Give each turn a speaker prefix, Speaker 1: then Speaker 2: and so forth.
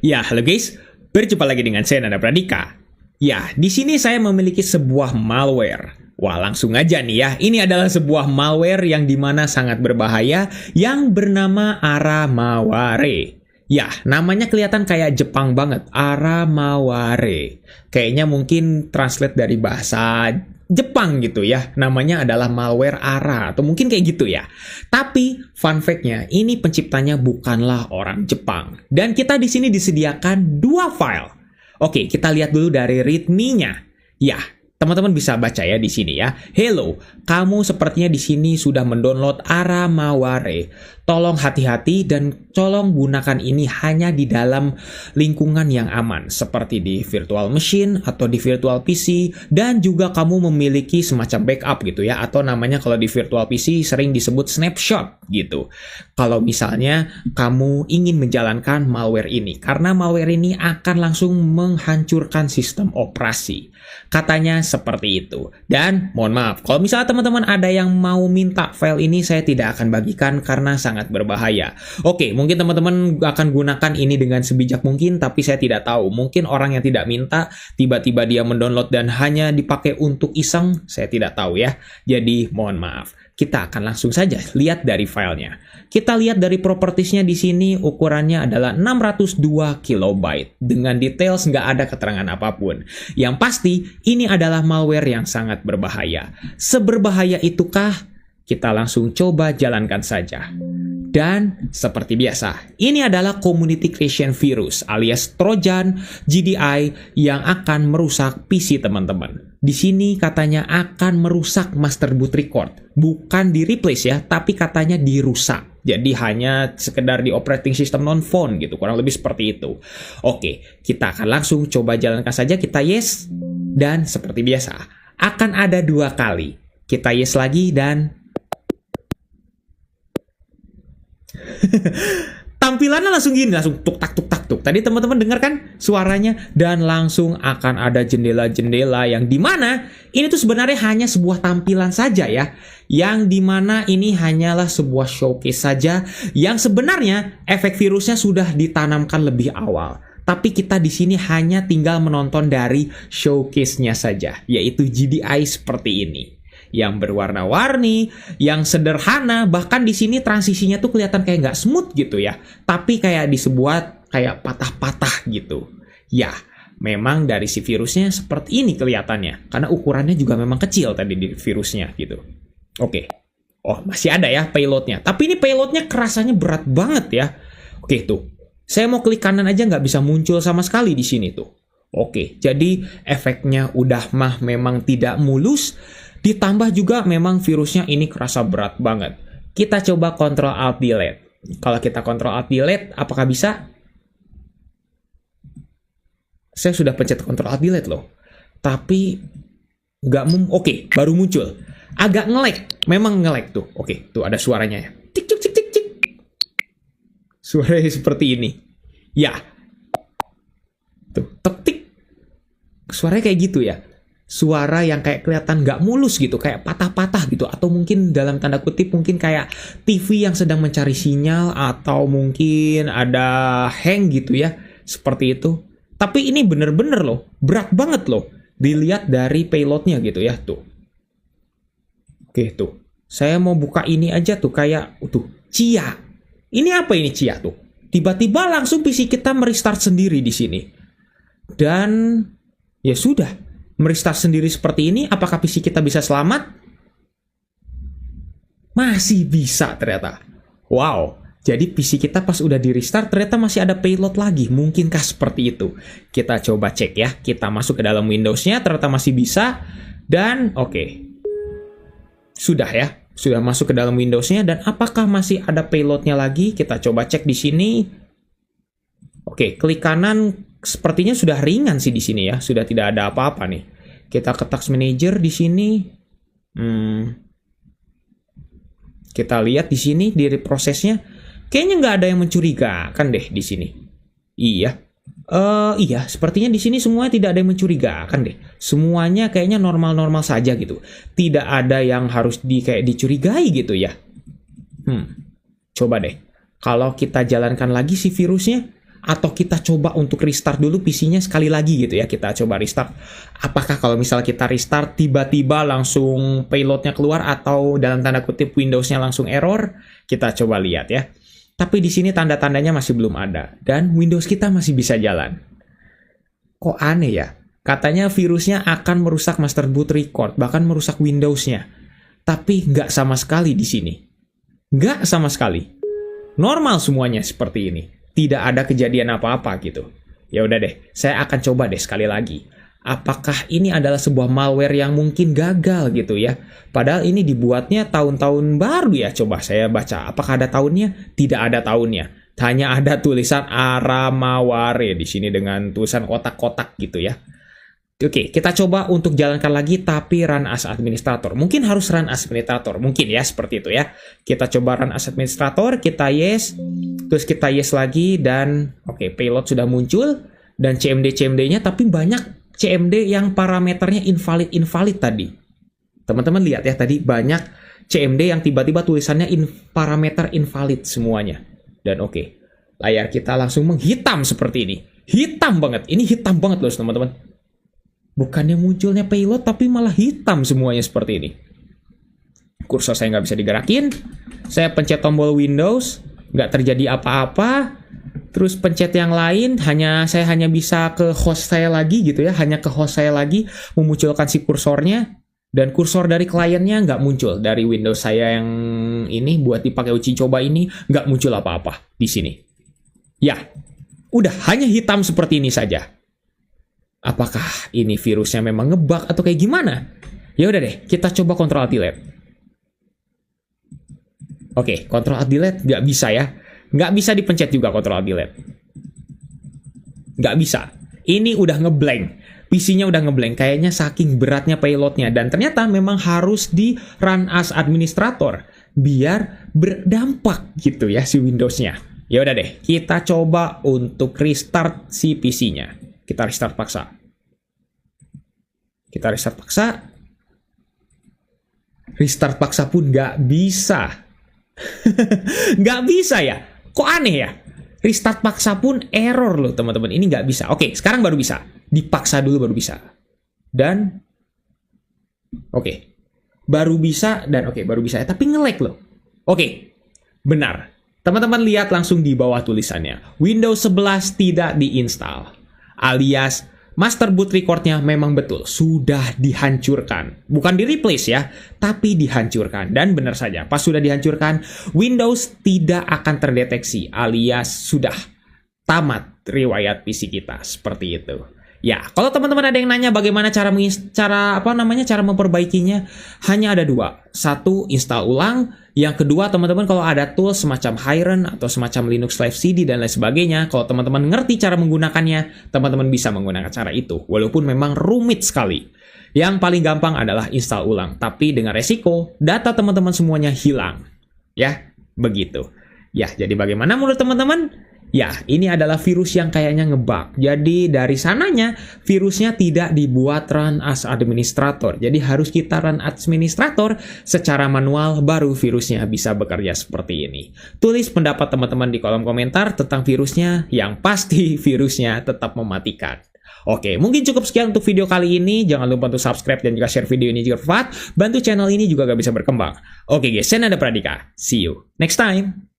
Speaker 1: Ya, halo guys. Berjumpa lagi dengan saya Nanda Pradika. Ya, di sini saya memiliki sebuah malware. Wah, langsung aja nih ya. Ini adalah sebuah malware yang dimana sangat berbahaya yang bernama Aramaware. Ya, namanya kelihatan kayak Jepang banget. Aramaware. Kayaknya mungkin translate dari bahasa Jepang gitu ya. Namanya adalah malware Ara atau mungkin kayak gitu ya. Tapi fun fact-nya, ini penciptanya bukanlah orang Jepang. Dan kita di sini disediakan dua file. Oke, kita lihat dulu dari readme-nya. Ya, teman-teman bisa baca ya di sini ya. Hello, kamu sepertinya di sini sudah mendownload Aramaware. Tolong hati-hati dan tolong gunakan ini hanya di dalam lingkungan yang aman, seperti di virtual machine atau di virtual PC, dan juga kamu memiliki semacam backup gitu ya, atau namanya kalau di virtual PC sering disebut snapshot gitu. Kalau misalnya kamu ingin menjalankan malware ini, karena malware ini akan langsung menghancurkan sistem operasi. Katanya seperti itu. Dan mohon maaf, kalau misalnya teman-teman ada yang mau minta file ini, saya tidak akan bagikan karena sangat berbahaya. Oke, mungkin teman-teman akan gunakan ini dengan sebijak mungkin, tapi saya tidak tahu. Mungkin orang yang tidak minta, tiba-tiba dia mendownload dan hanya dipakai untuk iseng, saya tidak tahu ya. Jadi, mohon maaf. Kita akan langsung saja lihat dari filenya. Kita lihat dari propertiesnya di sini, ukurannya adalah 602 KB. Dengan details nggak ada keterangan apapun. Yang pasti, ini adalah malware yang sangat berbahaya. Seberbahaya itukah? Kita langsung coba jalankan saja. Dan seperti biasa, ini adalah Community Creation Virus alias Trojan GDI yang akan merusak PC teman-teman. Di sini katanya akan merusak master boot record. Bukan di replace ya, tapi katanya dirusak. Jadi hanya sekedar di operating system non-phone gitu, kurang lebih seperti itu. Oke, kita akan langsung coba jalankan saja, kita yes. Dan seperti biasa, akan ada 2 kali. Kita yes lagi dan tampilannya langsung gini, langsung tuk tak tuk tak tuk. Tadi teman-teman dengar kan suaranya, dan langsung akan ada jendela-jendela yang dimana ini tuh sebenarnya hanya sebuah tampilan saja ya, yang dimana ini hanyalah sebuah showcase saja, yang sebenarnya efek virusnya sudah ditanamkan lebih awal. Tapi kita di sini hanya tinggal menonton dari showcase-nya saja, yaitu GDI seperti ini. Yang berwarna-warni, yang sederhana, bahkan di sini transisinya tuh kelihatan kayak nggak smooth gitu ya, tapi kayak disebuat kayak patah-patah gitu. Ya, memang dari si virusnya seperti ini kelihatannya, karena ukurannya juga memang kecil tadi di virusnya gitu. Oke, oh masih ada ya payloadnya, tapi ini payloadnya kerasanya berat banget ya. Oke tuh, saya mau klik kanan aja nggak bisa muncul sama sekali di sini tuh. Oke, jadi efeknya udah mah memang tidak mulus. Ditambah juga memang virusnya ini kerasa berat banget. Kita coba Ctrl Alt Delete. Kalau kita Ctrl Alt Delete, apakah bisa? Saya sudah pencet Ctrl Alt Delete loh. Tapi nggak Oke, baru muncul. Agak nge-lag. Memang nge-lag tuh. Oke, tuh ada suaranya ya. Cik cik cik cik cik. Suaranya seperti ini. Ya. Tuh, tek tik. Suaranya kayak gitu ya. Suara yang kayak kelihatan nggak mulus gitu, kayak patah-patah gitu, atau mungkin dalam tanda kutip mungkin kayak TV yang sedang mencari sinyal, atau mungkin ada hang gitu ya, seperti itu. Tapi ini bener-bener loh, berat banget loh, dilihat dari payloadnya gitu ya, tuh. Oke tuh, saya mau buka ini aja tuh, kayak, tuh, Cia. Ini apa ini Cia tuh? Tiba-tiba langsung PC kita merestart sendiri di sini. Dan, ya sudah. Merestart sendiri seperti ini, apakah PC kita bisa selamat? Masih bisa ternyata. Wow, jadi PC kita pas udah di restart ternyata masih ada payload lagi. Mungkinkah seperti itu? Kita coba cek ya. Kita masuk ke dalam Windows-nya, ternyata masih bisa. Dan oke. Sudah ya. Sudah masuk ke dalam Windows-nya. Dan apakah masih ada payload-nya lagi? Kita coba cek di sini. Oke, klik kanan. Sepertinya sudah ringan sih di sini ya, sudah tidak ada apa-apa nih. Kita ke Task Manager di sini. Kita lihat di sini di prosesnya, kayaknya nggak ada yang mencurigakan deh di sini. Iya, iya, sepertinya di sini semuanya tidak ada yang mencurigakan deh. Semuanya kayaknya normal-normal saja gitu. Tidak ada yang harus kayak dicurigai gitu ya. Coba deh, kalau kita jalankan lagi si virusnya. Atau kita coba untuk restart dulu PC-nya sekali lagi gitu ya. Kita coba restart. Apakah kalau misal kita restart tiba-tiba langsung payload-nya keluar atau dalam tanda kutip Windows-nya langsung error? Kita coba lihat ya. Tapi di sini tanda-tandanya masih belum ada. Dan Windows kita masih bisa jalan. Kok aneh ya? Katanya virusnya akan merusak master boot record, bahkan merusak Windows-nya. Tapi nggak sama sekali di sini. Nggak sama sekali. Normal semuanya seperti ini. Tidak ada kejadian apa-apa gitu. Ya udah deh, saya akan coba deh sekali lagi. Apakah ini adalah sebuah malware yang mungkin gagal gitu ya? Padahal ini dibuatnya tahun-tahun baru ya. Coba saya baca. Apakah ada tahunnya? Tidak ada tahunnya. Hanya ada tulisan Aramaware di sini dengan tulisan kotak-kotak gitu ya. Oke, kita coba untuk jalankan lagi tapi run as administrator. Mungkin harus run as administrator. Mungkin ya, seperti itu ya. Kita coba run as administrator, kita yes. Terus kita yes lagi dan oke, payload sudah muncul. Dan CMD-CMD-nya tapi banyak CMD yang parameternya invalid tadi. Teman-teman lihat ya, tadi banyak CMD yang tiba-tiba tulisannya parameter invalid semuanya. Dan oke, layar kita langsung menghitam seperti ini. Hitam banget, ini hitam banget loh teman-teman. Bukannya munculnya payload, tapi malah hitam semuanya seperti ini. Kursor saya nggak bisa digerakin. Saya pencet tombol Windows, nggak terjadi apa-apa. Terus pencet yang lain, saya hanya bisa ke host saya lagi gitu ya. Hanya ke host saya lagi, memunculkan si kursornya. Dan kursor dari kliennya nggak muncul. Dari Windows saya yang ini, buat dipakai uji coba ini, nggak muncul apa-apa di sini. Ya, udah hanya hitam seperti ini saja. Apakah ini virusnya memang ngebug atau kayak gimana? Ya udah deh, kita coba Ctrl Alt Delete. Oke, Ctrl Alt Delete nggak bisa ya. Nggak bisa dipencet juga Ctrl Alt Delete. Nggak bisa. Ini udah ngeblank. PC-nya udah ngeblank. Kayaknya saking beratnya payloadnya. Dan ternyata memang harus di run as administrator. Biar berdampak gitu ya si Windows-nya. Ya udah deh, kita coba untuk restart si PC-nya. Kita restart paksa. Kita restart paksa. Restart paksa pun nggak bisa. Nggak bisa ya? Kok aneh ya? Restart paksa pun error loh teman-teman. Ini nggak bisa. Oke, sekarang baru bisa. Dipaksa dulu baru bisa. Dan oke. Baru bisa dan oke, baru bisa. Tapi nge-lag loh. Oke, benar. Teman-teman lihat langsung di bawah tulisannya. Windows 11 tidak diinstal. Alias master boot record-nya memang betul sudah dihancurkan. Bukan di-replace ya, tapi dihancurkan. Dan benar saja, pas sudah dihancurkan, Windows tidak akan terdeteksi alias sudah tamat riwayat PC kita. Seperti itu. Ya, kalau teman-teman ada yang nanya bagaimana cara memperbaikinya, hanya ada dua. Satu, install ulang. Yang kedua, teman-teman kalau ada tools semacam Hyren atau semacam Linux Live CD dan lain sebagainya, kalau teman-teman ngerti cara menggunakannya, teman-teman bisa menggunakan cara itu. Walaupun memang rumit sekali. Yang paling gampang adalah install ulang. Tapi dengan resiko, data teman-teman semuanya hilang. Ya, begitu. Ya, jadi bagaimana menurut teman-teman? Ya, ini adalah virus yang kayaknya ngebug. Jadi dari sananya, virusnya tidak dibuat run as administrator. Jadi harus kita run administrator secara manual, baru virusnya bisa bekerja seperti ini. Tulis pendapat teman-teman di kolom komentar tentang virusnya, yang pasti virusnya tetap mematikan. Oke, mungkin cukup sekian untuk video kali ini. Jangan lupa untuk subscribe dan juga share video ini jika bermanfaat. Bantu channel ini juga gak bisa berkembang. Oke guys, saya Nanda Pradika. See you next time.